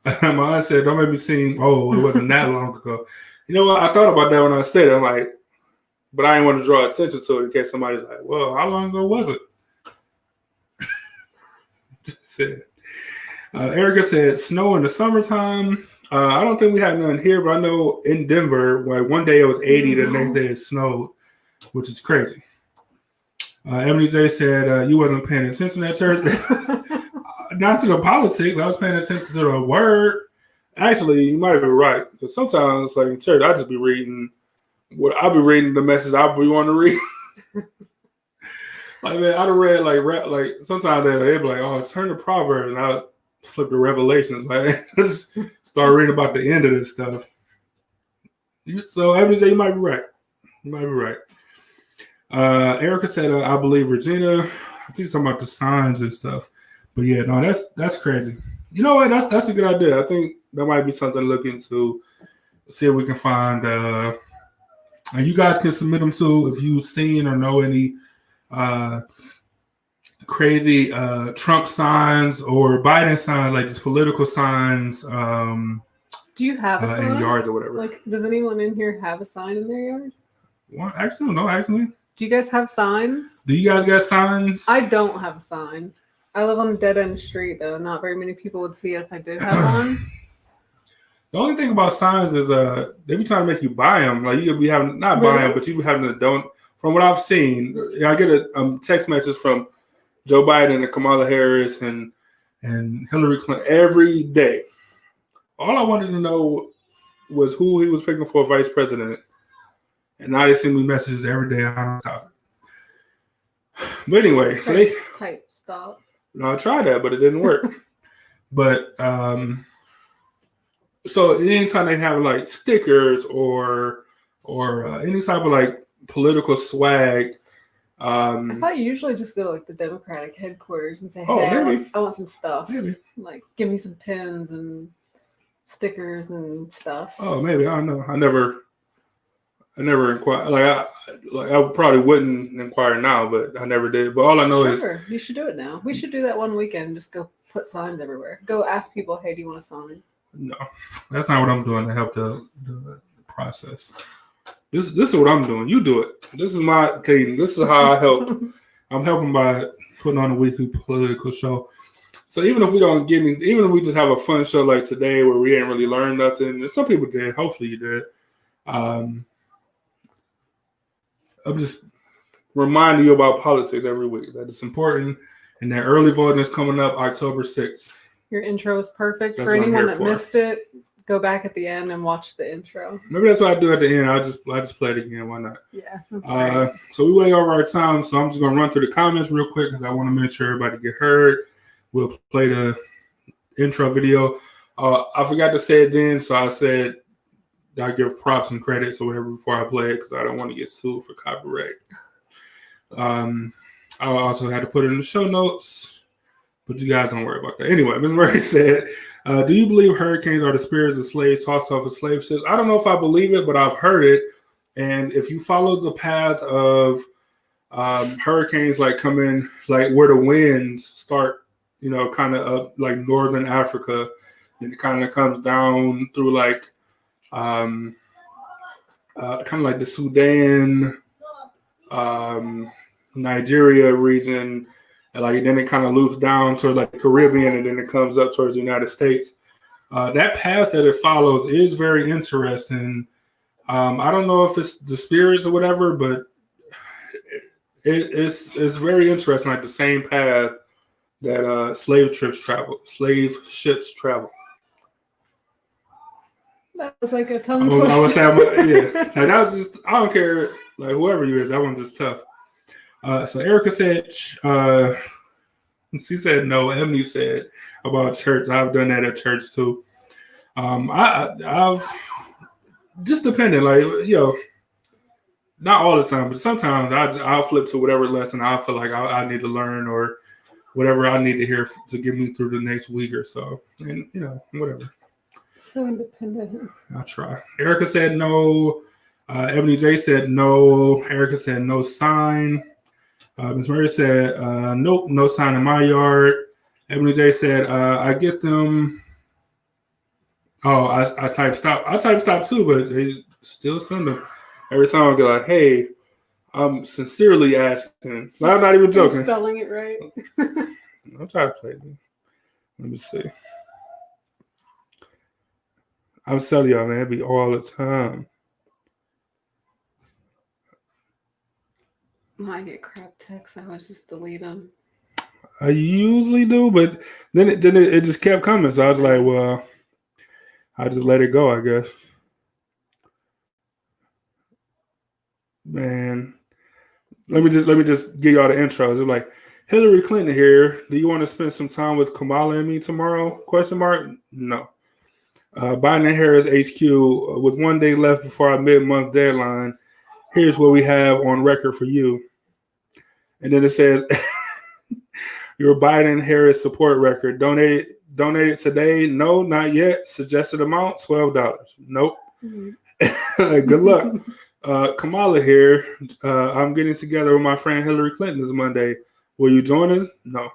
My aunt said, don't make me seem, it wasn't that long ago. You know what? I thought about that when I said it. I'm like, but I didn't want to draw attention to it in case somebody's like, well, how long ago was it? Just said. Erica said, snow in the summertime. I don't think we have none here, but I know in Denver, like one day it was 80, the next day it snowed, which is crazy. Emily J said, you wasn't paying attention at church. Not to the politics. I was paying attention to the word. Actually, you might be right. Because sometimes, like in church, I just be reading I'll be reading the message I be wanting to read. Like, man, I'd have read like sometimes they'd be like, turn to Proverbs, and I'll flip to Revelations. Like, just start reading about the end of this stuff. So every day you might be right. You might be right. Erica said, I believe Regina. I think she's talking about the signs and stuff. But yeah, no, that's crazy. You know what? That's a good idea. I think that might be something to look into. See if we can find. And you guys can submit them too if you've seen or know any crazy Trump signs or Biden signs, like just political signs. Do you have a sign in yards or whatever? Like, does anyone in here have a sign in their yard? Well, actually, no. Actually, do you guys have signs? Do you guys got signs? I don't have a sign. I live on a dead-end street, though. Not very many people would see it if I did have one. The only thing about signs is they be trying to make you buy them. Like you could be having buy them, but you be having to don't. From what I've seen, I get a text message from Joe Biden and Kamala Harris and Hillary Clinton every day. All I wanted to know was who he was picking for vice president, and now they send me messages every day on top. But anyway, so they type stop. No, I tried that, but it didn't work. But so anytime they have like stickers or any type of like political swag, I thought you usually just go to like the Democratic headquarters and say, Oh, "Hey, maybe. I want some stuff. Maybe. Like, give me some pins and stickers and stuff." Oh, maybe. I don't know. I never inquired. I probably wouldn't inquire now, but I never did. But all I know is Sure, you should do it now. We should do that one weekend. Just go put signs everywhere. Go ask people, "Hey, do you want a sign?" no, that's not what I'm doing to help the process. This is what I'm doing. You do it. This is my team. This is how I help. I'm helping by putting on a weekly political show. So even if we don't get any, even if we just have a fun show like today where we ain't really learned nothing, and some people did. Hopefully you did. I'm just reminding you about politics every week. That it's important, and that early voting is coming up October 6th. Your intro is perfect. That's For what I'm anyone here that for. missed it, go back at the end and watch the intro. Maybe that's what I do at the end. I just play it again. Why not? Yeah, that's great. So we way over our time, so I'm just gonna run through the comments real quick because I want to make sure everybody get heard. We'll play the intro video. I forgot to say it then, so I said I give props and credits or whatever before I play it because I don't want to get sued for copyright. I also had to put it in the show notes, but you guys don't worry about that. Anyway, Ms. Murray said, do you believe hurricanes are the spirits of slaves tossed off of slave ships? I don't know if I believe it, but I've heard it. And if you follow the path of hurricanes, like come in, like where the winds start, kind of up like northern Africa, and it kind of comes down through like kind of like the Sudan, Nigeria region, and like then it kind of loops down to like the Caribbean, and then it comes up towards the United States. That path that it follows is very interesting. I don't know if it's the spirits or whatever, but it's very interesting. Like the same path that slave ships travel. That was like a I tongue was twister. like that was just, I don't care like whoever you is, that one's just tough. So Erica said, she said no. Emily said about church. I've done that at church too. I've just depending, like not all the time, but sometimes I'll flip to whatever lesson I feel like I need to learn or whatever I need to hear to get me through the next week or so, and whatever. So independent. I'll try. Erica said no. Ebony J said no. Erica said no sign. Ms. Murray said nope, no sign in my yard. Ebony J said I get them. Oh, I type stop. I type stop too, but they still send them. Every time I go like, hey, I'm sincerely asking. Like, I'm not even joking. You're spelling it right. I'm trying to play it. Let me see. I'm telling y'all, man, it be all the time. When I get crap texts, I always just delete them. I usually do, but then it just kept coming. So I was like, well, I just let it go, I guess. Man, let me just give y'all the intros. It's like Hillary Clinton here. Do you want to spend some time with Kamala and me tomorrow? Question mark. No. Biden and Harris HQ with 1 day left before our mid-month deadline. Here's what we have on record for you. And then it says your Biden Harris support record. Donated today? No, not yet. Suggested amount $12. Nope. Mm-hmm. Good luck. Kamala here. I'm getting together with my friend Hillary Clinton this Monday. Will you join us? No.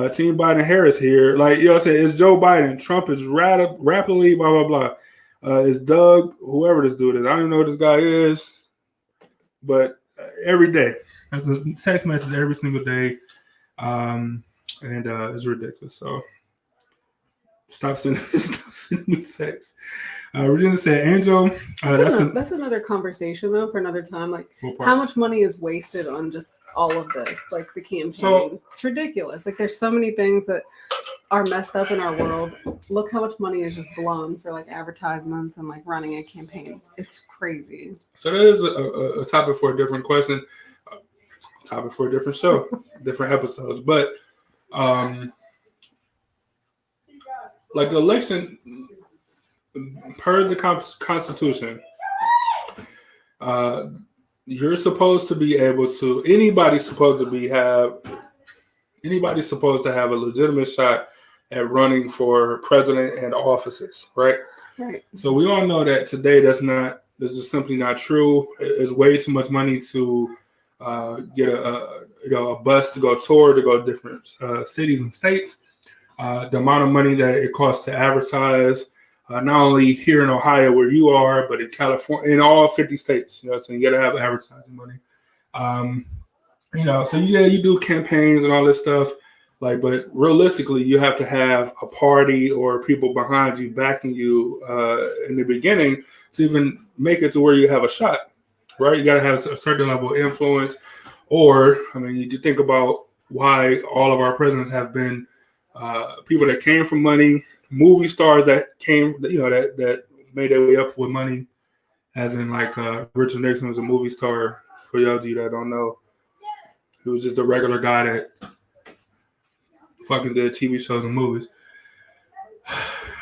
Team Biden Harris here. Like, I'm saying, it's Joe Biden. Trump is rapidly, blah, blah, blah. It's Doug, whoever this dude is. I don't even know who this guy is. But every day. There's a text message every single day. And it's ridiculous. So stop sending me texts. Regina said, Angel. That's another conversation, though, for another time. Like, how much money is wasted on just all of this? Like, the campaign. So, it's ridiculous. Like, there's so many things that are messed up in our world. Look how much money is just blown for, like, advertisements and, like, running a campaign. It's crazy. So that is a topic for a different question. Topic for a different show. Different episodes. But, like, the election... Per the Constitution, you're supposed to be able to. Anybody's supposed to have a legitimate shot at running for president and offices, right? Right. So we all know that today this is simply not true. It's way too much money to get a bus to go tour, to go to different cities and states. The amount of money that it costs to advertise, not only here in Ohio where you are, but in California, in all 50 states. You know, so you got to have advertising money. So you do campaigns and all this stuff. But realistically, you have to have a party or people behind you backing you in the beginning to even make it to where you have a shot, right? You got to have a certain level of influence. Or, you think about why all of our presidents have been people that came from money, movie stars that came, that made their way up with money, as in Richard Nixon was a movie star. For y'all of you that don't know, he was just a regular guy that fucking did TV shows and movies.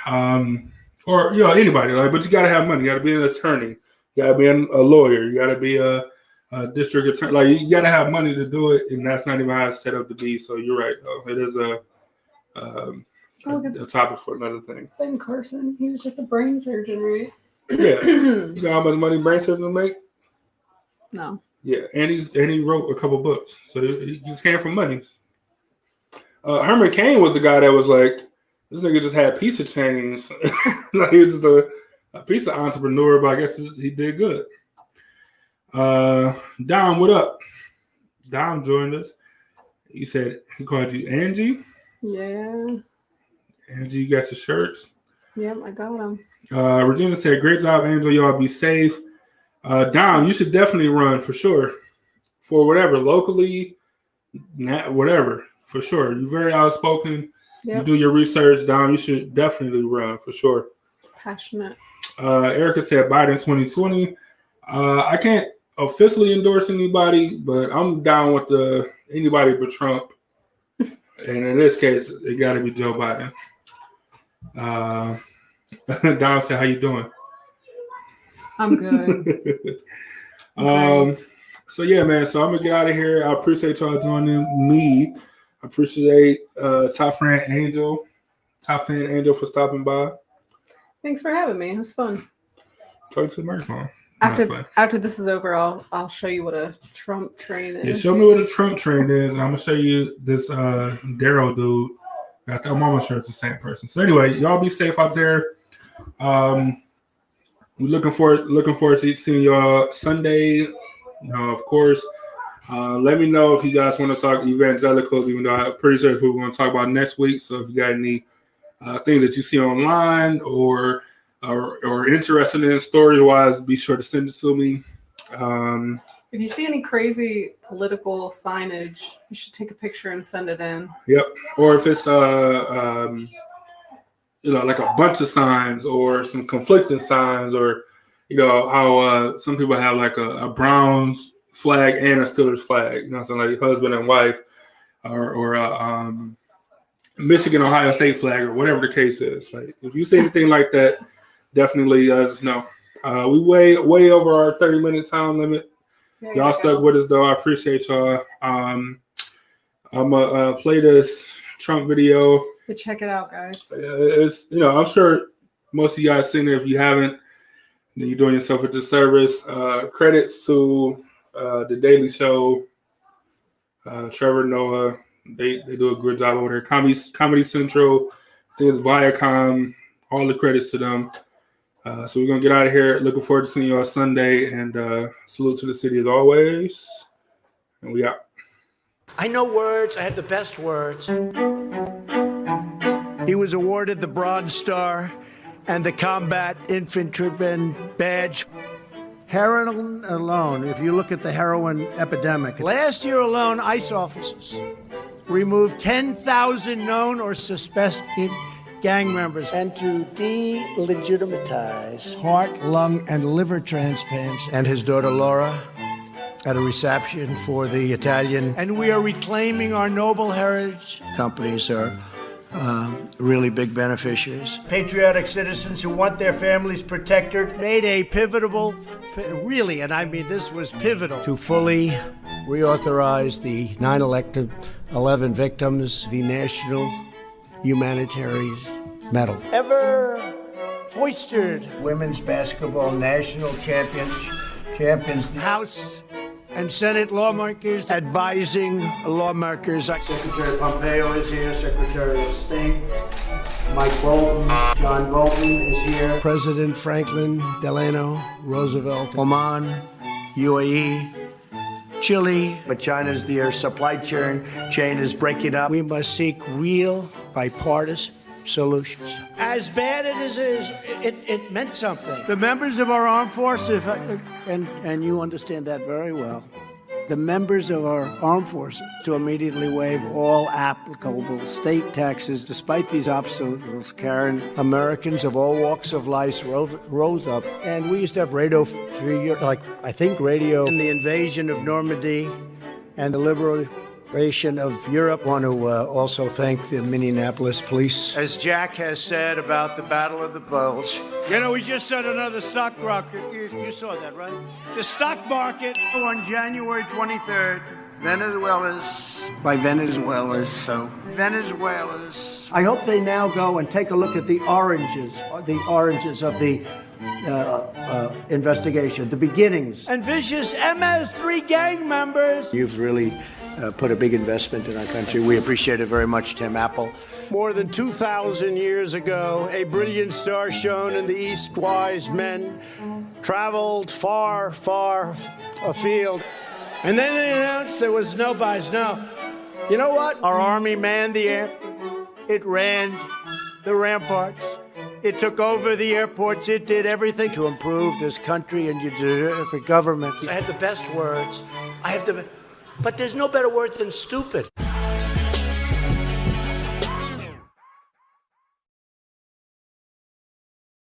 Or anybody, but you gotta have money. You gotta be an attorney. You gotta be a lawyer. You gotta be a district attorney. You gotta have money to do it, and that's not even how it's set up to be. So you're right, though. It is a topic for another thing. Ben Carson, he was just a brain surgeon, right? Yeah. You know how much money brain surgeons make? No. Yeah, and he wrote a couple books, so he just came from money. Herman Cain was the guy that was like, this nigga just had pizza chains. He was just a pizza entrepreneur, but I guess he did good. Dom, what up? Dom joined us. He said he called you Angie. Yeah. Angie, you got your shirts. Yep, I got them. Regina said, great job, Angel. Y'all be safe. Dom, you should definitely run for sure. For whatever, locally, whatever. For sure. You're very outspoken. Yep. You do your research, Dom. You should definitely run for sure. It's passionate. Erica said Biden 2020. I can't officially endorse anybody, but I'm down with anybody but Trump. And in this case, it got to be Joe Biden. Dom said, how you doing? I'm good. So yeah, man. So I'm gonna get out of here. I appreciate y'all joining me. I appreciate top fan Angel for stopping by. Thanks for having me. It was fun. Talk to the microphone. After this is over, I'll show you what a Trump train is. Yeah, show me what a Trump train is. I'm gonna show you this Daryl dude. I'm almost sure it's the same person. So anyway, y'all be safe out there. We're looking forward to seeing y'all Sunday. Of course. Let me know if you guys want to talk evangelicals, even though I'm pretty sure it's what we're going to talk about next week. So if you got any things that you see online or interested in story-wise, be sure to send it to me. If you see any crazy political signage, you should take a picture and send it in. Yep. Or if it's like a bunch of signs or some conflicting signs, or how some people have like a Browns flag and a Steelers flag, so like husband and wife, or Michigan Ohio State flag, or whatever the case is. Like if you see anything like that, definitely just know. We way over our 30-minute time limit. Y'all stuck with us though. I appreciate y'all. I'm gonna play this Trump video. But check it out, guys. It's I'm sure most of you guys seen it. If you haven't, then you're doing yourself a disservice. Credits to the Daily Show, Trevor Noah. They do a good job over there. Comedy Central, I think it's Viacom. All the credits to them. So we're gonna get out of here. Looking forward to seeing you on Sunday, and salute to the city as always. And we out. I know words. I have the best words. He was awarded the Bronze Star and the Combat Infantryman Badge. Heroin alone, if you look at the heroin epidemic, last year alone, ICE officers removed 10,000 known or suspected gang members. And to delegitimize heart, lung, and liver transplants. And his daughter Laura at a reception for the Italian. And we are reclaiming our noble heritage. Companies are really big beneficiaries. Patriotic citizens who want their families protected made a pivotal, really, and I mean this was pivotal, to fully reauthorize the 9/11 victims, the National Humanitarian Medal. Ever foistered women's basketball national champions, House and Senate lawmakers advising lawmakers. Secretary Pompeo is here, Secretary of State Mike Bolton, John Bolton is here, President Franklin Delano Roosevelt, Oman, UAE, Chile, but China's their supply chain is breaking up. We must seek real bipartisan solutions. As bad as it is, it meant something. The members of our armed forces, and you understand that very well, the members of our armed forces to immediately waive all applicable state taxes. Despite these obstacles, Karen, Americans of all walks of life rose up, and we used to have radio free, radio in the invasion of Normandy and the liberation of Europe. I want to also thank the Minneapolis police. As Jack has said about the Battle of the Bulge, we just set another stock market. You saw that, right? The stock market on January 23rd, Venezuela's. I hope they now go and take a look at the oranges of the investigation, the beginnings. And vicious MS-3 gang members. You've really put a big investment in our country. We appreciate it very much, Tim Apple. More than 2,000 years ago, a brilliant star shone in the east. Wise men traveled far, far afield. And then they announced there was no buys. No. You know what? Our army manned the air. It ran the ramparts. It took over the airports. It did everything to improve this country and your government. I had the best words. But there's no better word than stupid.